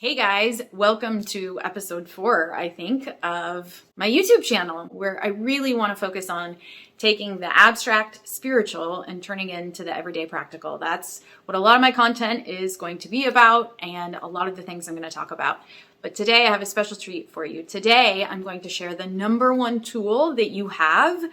Hey guys, welcome to episode 4, I think, of my YouTube channel, where I really want to focus on taking the abstract spiritual and turning it into the everyday practical. That's what a lot of my content is going to be about, and a lot of the things I'm going to talk about. But today I have a special treat for you. Today I'm going to share the number one tool that you have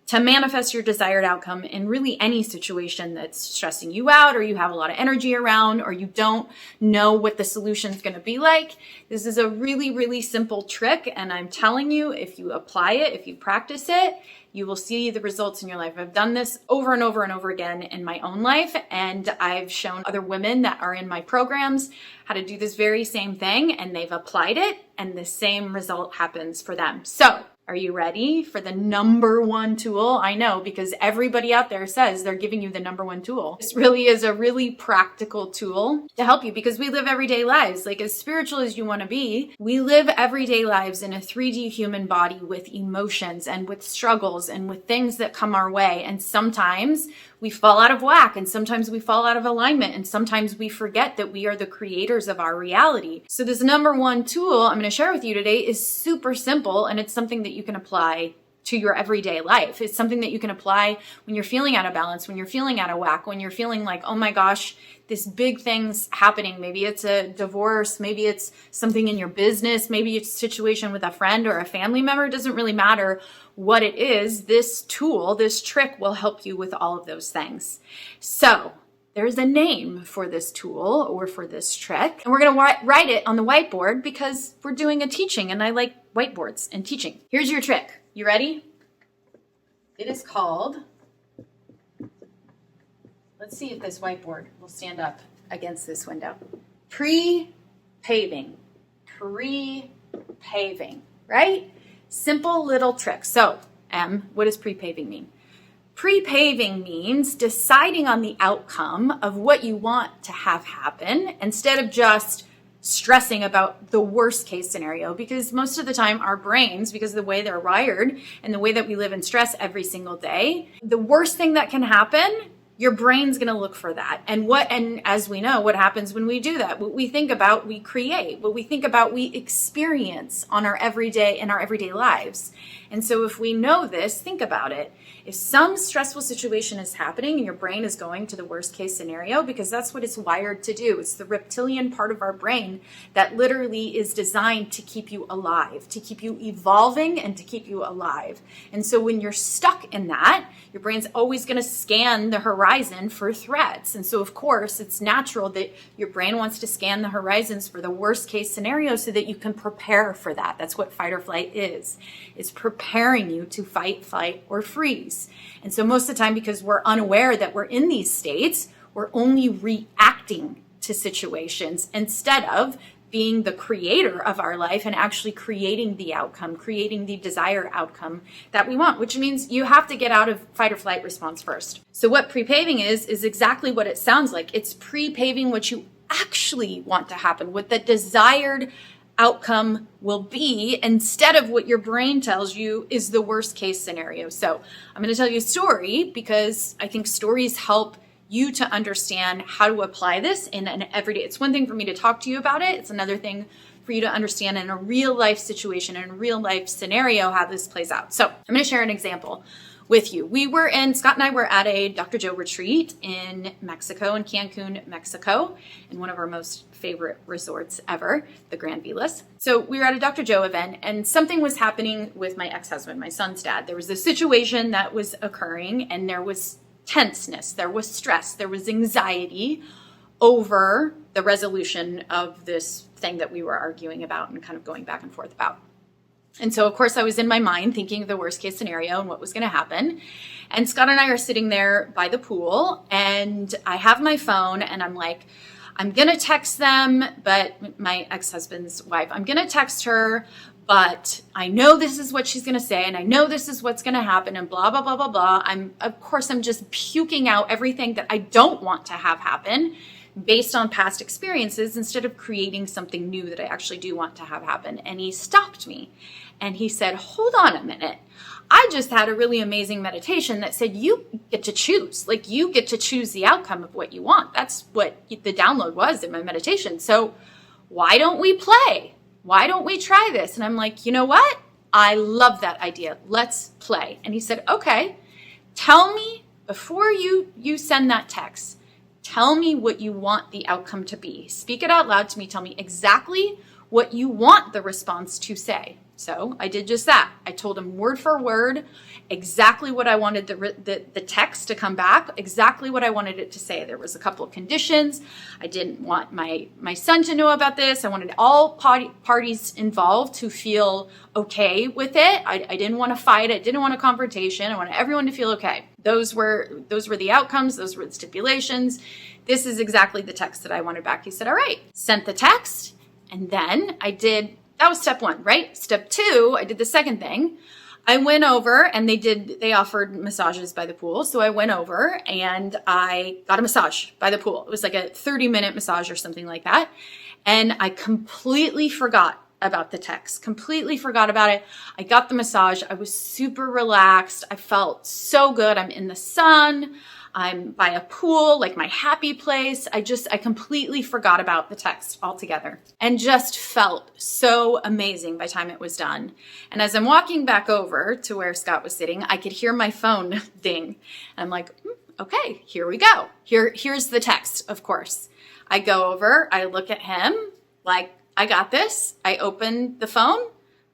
to manifest your desired outcome in really any situation that's stressing you out, or you have a lot of energy around, or you don't know what the solution is going to be like. This is a really, really simple trick. And I'm telling you, if you apply it, if you practice it, you will see the results in your life. I've done this over and over and over again in my own life. And I've shown other women that are in my programs how to do this very same thing. And they've applied it and the same result happens for them. So are you ready for the number one tool? I know, because everybody out there says they're giving you the number one tool. This really is a really practical tool to help you, because we live everyday lives. Like, as spiritual as you want to be, we live everyday lives in a 3D human body with emotions and with struggles and with things that come our way. And sometimes we fall out of whack, and sometimes we fall out of alignment, and sometimes we forget that we are the creators of our reality. So this number one tool I'm going to share with you today is super simple, and it's something that you can apply to your everyday life. It's something that you can apply when you're feeling out of balance, when you're feeling out of whack, when you're feeling like, oh my gosh, this big thing's happening. Maybe it's a divorce, maybe it's something in your business, maybe it's a situation with a friend or a family member. It doesn't really matter what it is. This tool, this trick will help you with all of those things. So there's a name for this tool or for this trick, and we're going to write it on the whiteboard because we're doing a teaching and I like whiteboards and teaching. Here's your trick. You ready? It is called, let's see if this whiteboard will stand up against this window. Pre-paving. Pre-paving, right? Simple little trick. So, what does pre-paving mean? Pre-paving means deciding on the outcome of what you want to have happen instead of just stressing about the worst case scenario, because most of the time our brains, because of the way they're wired and the way that we live in stress every single day, the worst thing that can happen, your brain's going to look for that. And as we know, what happens when we do that? What we think about, we create. What we think about, we experience in our everyday lives. And so if we know this, think about it. If some stressful situation is happening and your brain is going to the worst case scenario, because that's what it's wired to do. It's the reptilian part of our brain that literally is designed to keep you alive, to keep you evolving and to keep you alive. And so when you're stuck in that, your brain's always going to scan the horizon for threats. And so of course, it's natural that your brain wants to scan the horizons for the worst case scenario so that you can prepare for that. That's what fight or flight is. It's preparing you to fight, flight, or freeze. And so most of the time, because we're unaware that we're in these states, we're only reacting to situations instead of being the creator of our life and actually creating the outcome, creating the desired outcome that we want, which means you have to get out of fight or flight response first. So what pre-paving is exactly what it sounds like. It's pre-paving what you actually want to happen, what the desired outcome will be, instead of what your brain tells you is the worst case scenario. So I'm going to tell you a story because I think stories help you to understand how to apply this in an everyday. It's one thing for me to talk to you about it. It's another thing for you to understand in a real life situation, in a real life scenario, how this plays out. So I'm going to share an example with you. Scott and I were at a Dr. Joe retreat in Mexico, in Cancun, Mexico, in one of our most favorite resorts ever, the Grand Vilas. So we were at a Dr. Joe event and something was happening with my ex-husband, my son's dad. There was a situation that was occurring and there was tenseness, there was stress, there was anxiety over the resolution of this thing that we were arguing about and kind of going back and forth about. And so, of course, I was in my mind thinking of the worst case scenario and what was going to happen. And Scott and I are sitting there by the pool and I have my phone and I'm like, I'm going to text them, but my ex-husband's wife, I'm going to text her, but I know this is what she's going to say and I know this is what's going to happen and blah, blah, blah, blah, blah. I'm just puking out everything that I don't want to have happen based on past experiences instead of creating something new that I actually do want to have happen. And he stopped me and he said, hold on a minute. I just had a really amazing meditation that said you get to choose. Like, you get to choose the outcome of what you want. That's what the download was in my meditation. So why don't we play? Why don't we try this? And I'm like, you know what? I love that idea. Let's play. And he said, okay, tell me before you send that text, tell me what you want the outcome to be. Speak it out loud to me. Tell me exactly what you want the response to say. So I did just that. I told him word for word exactly what I wanted the text to come back, exactly what I wanted it to say. There was a couple of conditions. I didn't want my son to know about this. I wanted all parties involved to feel okay with it. I didn't want to fight. I didn't want a confrontation. I wanted everyone to feel okay. Those were the outcomes. Those were the stipulations. This is exactly the text that I wanted back. He said, all right, sent the text. And then that was step one, right? Step two, I did the second thing. I went over and they offered massages by the pool. So I went over and I got a massage by the pool. It was like a 30-minute massage or something like that. And I completely forgot about the text, completely forgot about it. I got the massage. I was super relaxed. I felt so good. I'm in the sun. I'm by a pool, like my happy place. I completely forgot about the text altogether and just felt so amazing by the time it was done. And as I'm walking back over to where Scott was sitting, I could hear my phone ding. And I'm like, okay, here we go. Here's the text, of course. I go over, I look at him like, I got this. I open the phone,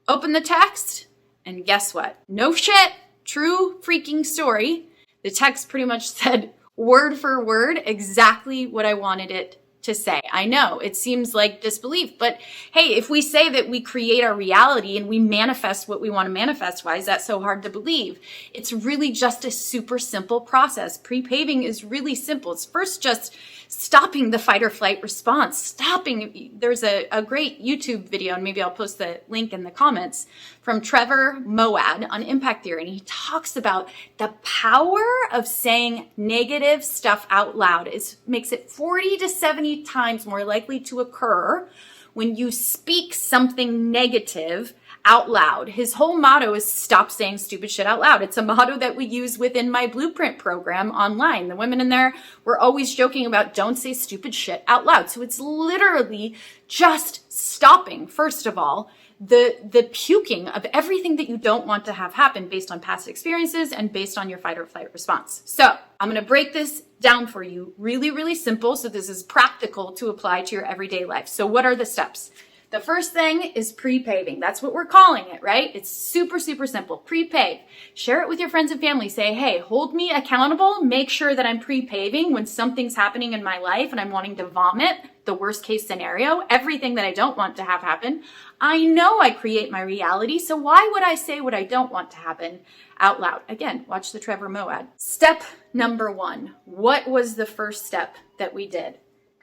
open the text, and guess what? No shit, true freaking story. The text pretty much said word for word exactly what I wanted it to say. I know it seems like disbelief, but hey, if we say that we create our reality and we manifest what we want to manifest, why is that so hard to believe? It's really just a super simple process. Pre-paving is really simple. It's first just stopping the fight or flight response, stopping. There's a great YouTube video, and maybe I'll post the link in the comments, from Trevor Moawad on impact theory. And he talks about the power of saying negative stuff out loud. It makes it 40 to 70 times more likely to occur when you speak something negative out loud. His whole motto is stop saying stupid shit out loud. It's a motto that we use within my Blueprint program online. The women in there were always joking about don't say stupid shit out loud. So it's literally just stopping, first of all, the puking of everything that you don't want to have happen based on past experiences and based on your fight or flight response. So I'm going to break this down for you really, really simple. So this is practical to apply to your everyday life. So what are the steps? The first thing is pre-paving. That's what we're calling it, right? It's super, super simple. Pre-pave. Share it with your friends and family. Say, hey, hold me accountable. Make sure that I'm pre-paving when something's happening in my life and I'm wanting to vomit, the worst case scenario, everything that I don't want to have happen. I know I create my reality, so why would I say what I don't want to happen out loud? Again, watch the Trevor Moawad. Step number one. What was the first step that we did?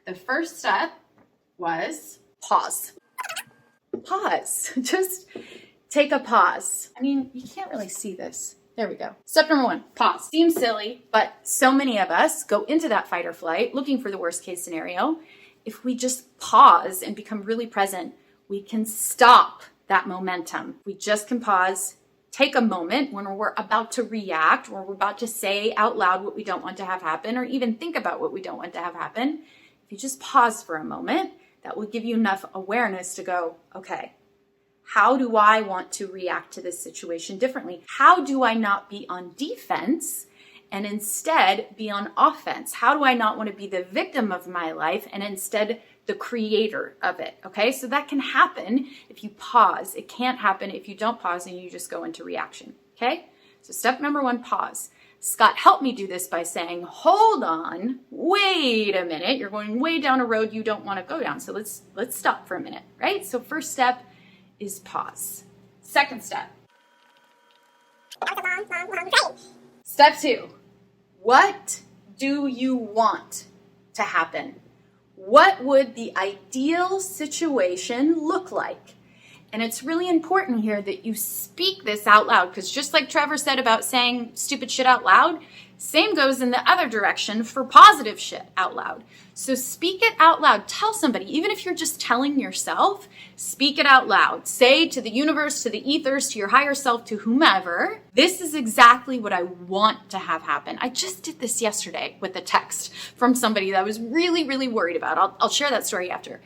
The first step was pause. Pause. Just take a pause. I mean, you can't really see this. There we go. Step number one, pause. Seems silly, but so many of us go into that fight or flight looking for the worst case scenario. If we just pause and become really present, we can stop that momentum. We just can pause, take a moment when we're about to react, or we're about to say out loud what we don't want to have happen, or even think about what we don't want to have happen. If you just pause for a moment, that will give you enough awareness to go, okay, how do I want to react to this situation differently? How do I not be on defense and instead be on offense? How do I not want to be the victim of my life and instead the creator of it? Okay, so that can happen if you pause. It can't happen if you don't pause and you just go into reaction. Okay, so step number one, pause. Scott helped me do this by saying, hold on, wait a minute. You're going way down a road you don't want to go down. So let's stop for a minute, right? So first step is pause. Second step. Step two, what do you want to happen? What would the ideal situation look like? And it's really important here that you speak this out loud, because just like Trevor said about saying stupid shit out loud, same goes in the other direction for positive shit out loud. So speak it out loud. Tell somebody, even if you're just telling yourself, speak it out loud. Say to the universe, to the ethers, to your higher self, to whomever, this is exactly what I want to have happen. I just did this yesterday with a text from somebody that I was really, really worried about. I'll share that story after.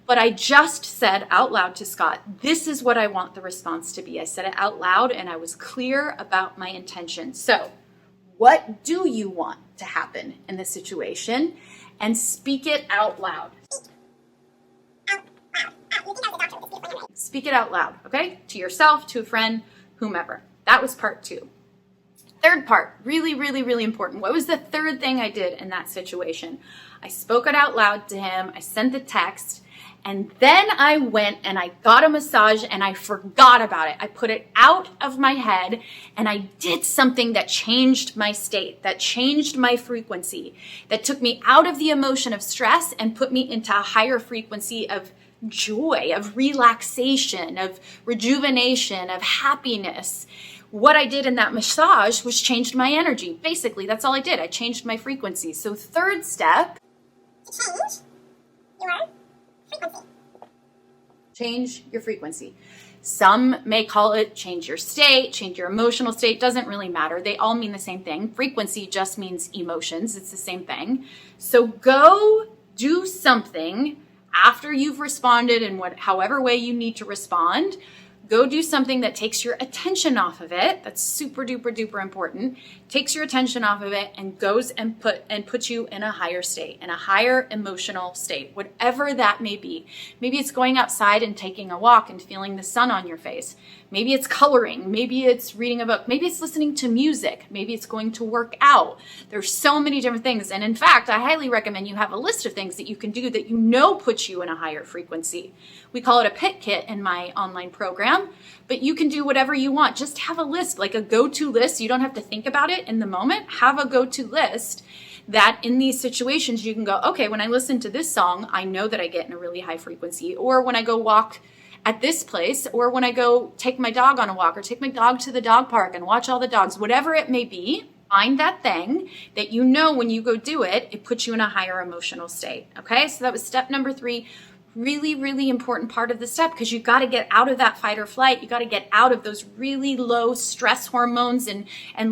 But I just said out loud to Scott, this is what I want the response to be. I said it out loud and I was clear about my intention. So what do you want to happen in this situation? And speak it out loud. Speak it out loud, okay? To yourself, to a friend, whomever. That was part 2. Third part, really, really, really important. What was the third thing I did in that situation? I spoke it out loud to him. I sent the text. And then I went and I got a massage and I forgot about it. I put it out of my head and I did something that changed my state, that changed my frequency, that took me out of the emotion of stress and put me into a higher frequency of joy, of relaxation, of rejuvenation, of happiness. What I did in that massage was changed my energy. Basically, that's all I did. I changed my frequency. So third step, change your frequency. Some may call it change your state, change your emotional state. Doesn't really matter. They all mean the same thing. Frequency just means emotions. It's the same thing. So go do something after you've responded in however way you need to respond. Go do something that takes your attention off of it. That's super duper duper important. Takes your attention off of it and goes and puts you in a higher state, in a higher emotional state, whatever that may be. Maybe it's going outside and taking a walk and feeling the sun on your face. Maybe it's coloring. Maybe it's reading a book. Maybe it's listening to music. Maybe it's going to work out. There's so many different things. And in fact, I highly recommend you have a list of things that you can do that you know puts you in a higher frequency. We call it a pit kit in my online program, but you can do whatever you want. Just have a list, like a go-to list. You don't have to think about it in the moment. Have a go-to list that in these situations you can go, okay, when I listen to this song, I know that I get in a really high frequency. Or when I go walk at this place, or when I go take my dog on a walk, or take my dog to the dog park and watch all the dogs, whatever it may be, find that thing that you know when you go do it, it puts you in a higher emotional state. Okay, so that was step number 3. Really, really important part of the step, because you got to get out of that fight or flight. You got to get out of those really low stress hormones and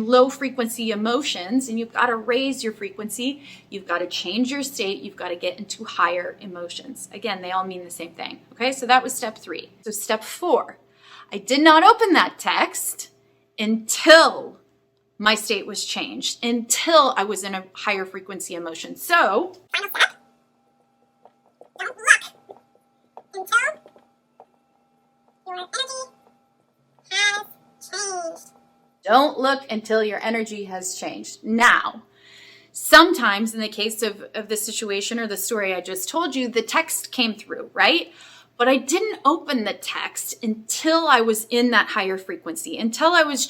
low frequency emotions, and you've got to raise your frequency. You've got to change your state. You've got to get into higher emotions. Again, they all mean the same thing. Okay, so that was step 3. So step 4, I did not open that text until my state was changed, until I was in a higher frequency emotion. So, final step, don't look until your energy has changed. Don't look until your energy has changed. Now, sometimes in the case of the situation or the story I just told you, the text came through, right? But I didn't open the text until I was in that higher frequency, until I was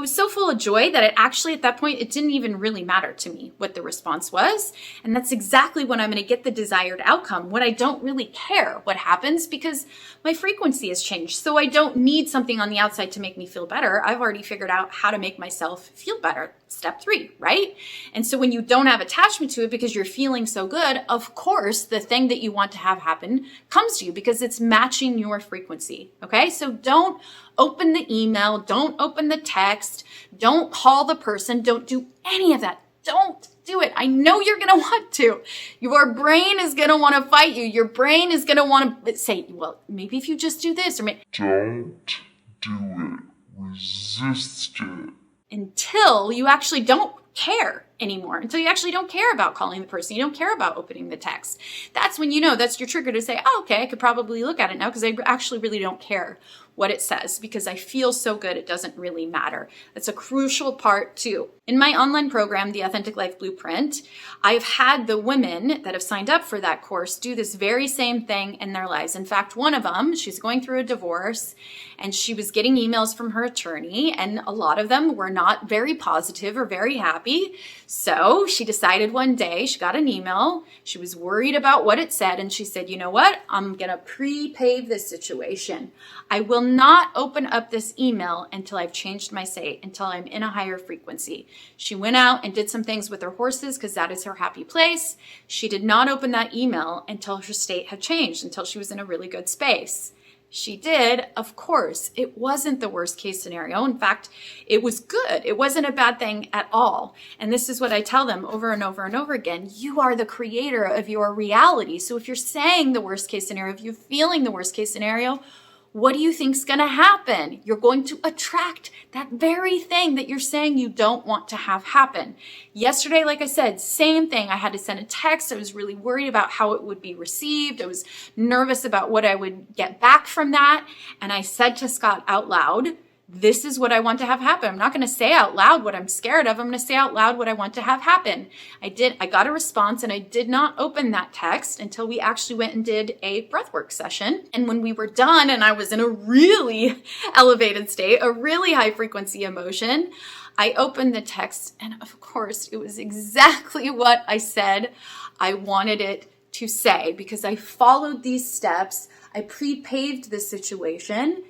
so full of joy that it actually, at that point, it didn't even really matter to me what the response was. And that's exactly when I'm going to get the desired outcome, when I don't really care what happens, because my frequency has changed. So I don't need something on the outside to make me feel better. I've already figured out how to make myself feel better. Step 3, right? And so when you don't have attachment to it because you're feeling so good, of course, the thing that you want to have happen comes to you because it's matching your frequency. Okay. So don't open the email. Don't open the text. Don't call the person. Don't do any of that. Don't do it. I know you're going to want to. Your brain is going to want to fight you. Your brain is going to want to say, well, maybe if you just do this, or maybe don't do it. Resist it. Until you actually don't care anymore, until you actually don't care about calling the person, you don't care about opening the text. That's when you know that's your trigger to say, oh, okay, I could probably look at it now because I actually really don't care what it says because I feel so good it doesn't really matter. That's a crucial part too. In my online program, The Authentic Life Blueprint, I've had the women that have signed up for that course do this very same thing in their lives. In fact, one of them, she's going through a divorce and she was getting emails from her attorney, and a lot of them were not very positive or very happy. So she decided one day, she got an email, she was worried about what it said, and she said, you know what? I'm going to pre-pave this situation. I will not open up this email until I've changed my state, until I'm in a higher frequency. She went out and did some things with her horses because that is her happy place. She did not open that email until her state had changed, until she was in a really good space. She did, of course. It wasn't the worst case scenario. In fact, it was good. It wasn't a bad thing at all. And this is what I tell them over and over and over again. You are the creator of your reality. So if you're saying the worst case scenario, if you're feeling the worst case scenario, what do you think's going to happen? You're going to attract that very thing that you're saying you don't want to have happen. Yesterday, like I said, same thing. I had to send a text. I was really worried about how it would be received. I was nervous about what I would get back from that. And I said to Scott out loud, this is what I want to have happen. I'm not going to say out loud what I'm scared of. I'm going to say out loud what I want to have happen. I got a response, and I did not open that text until we actually went and did a breathwork session. And when we were done and I was in a really elevated state, a really high frequency emotion, I opened the text, and of course it was exactly what I said I wanted it to say, because I followed these steps. I pre-paved the situation,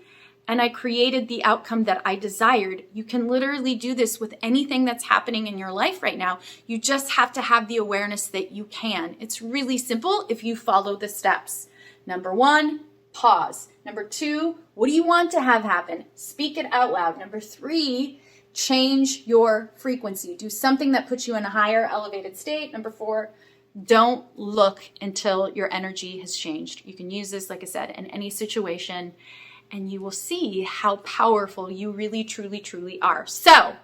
and I created the outcome that I desired. You can literally do this with anything that's happening in your life right now. You just have to have the awareness that you can. It's really simple if you follow the steps. Number 1, pause. Number 2, what do you want to have happen? Speak it out loud. Number 3, change your frequency. Do something that puts you in a higher elevated state. Number 4, don't look until your energy has changed. You can use this, like I said, in any situation, and you will see how powerful you really, truly, truly are. So,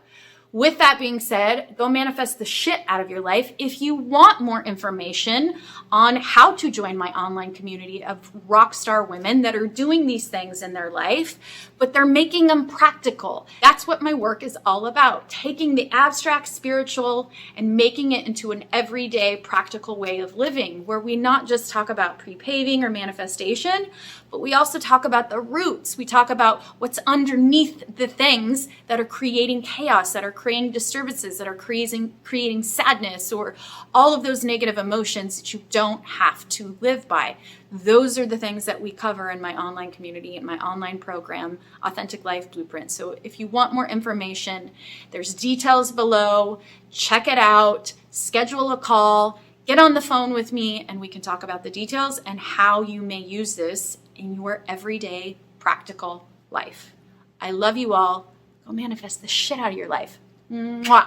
with that being said, go manifest the shit out of your life. If you want more information on how to join my online community of rock star women that are doing these things in their life, but they're making them practical. That's what my work is all about. Taking the abstract spiritual and making it into an everyday practical way of living, where we not just talk about pre-paving or manifestation, but we also talk about the roots. We talk about what's underneath the things that are creating chaos, that are creating disturbances, that are creating sadness, or all of those negative emotions that you don't have to live by. Those are the things that we cover in my online community, in my online program, Authentic Life Blueprint. So if you want more information, there's details below. Check it out, schedule a call, get on the phone with me, and we can talk about the details and how you may use this in your everyday practical life. I love you all. Go manifest the shit out of your life. Mwah.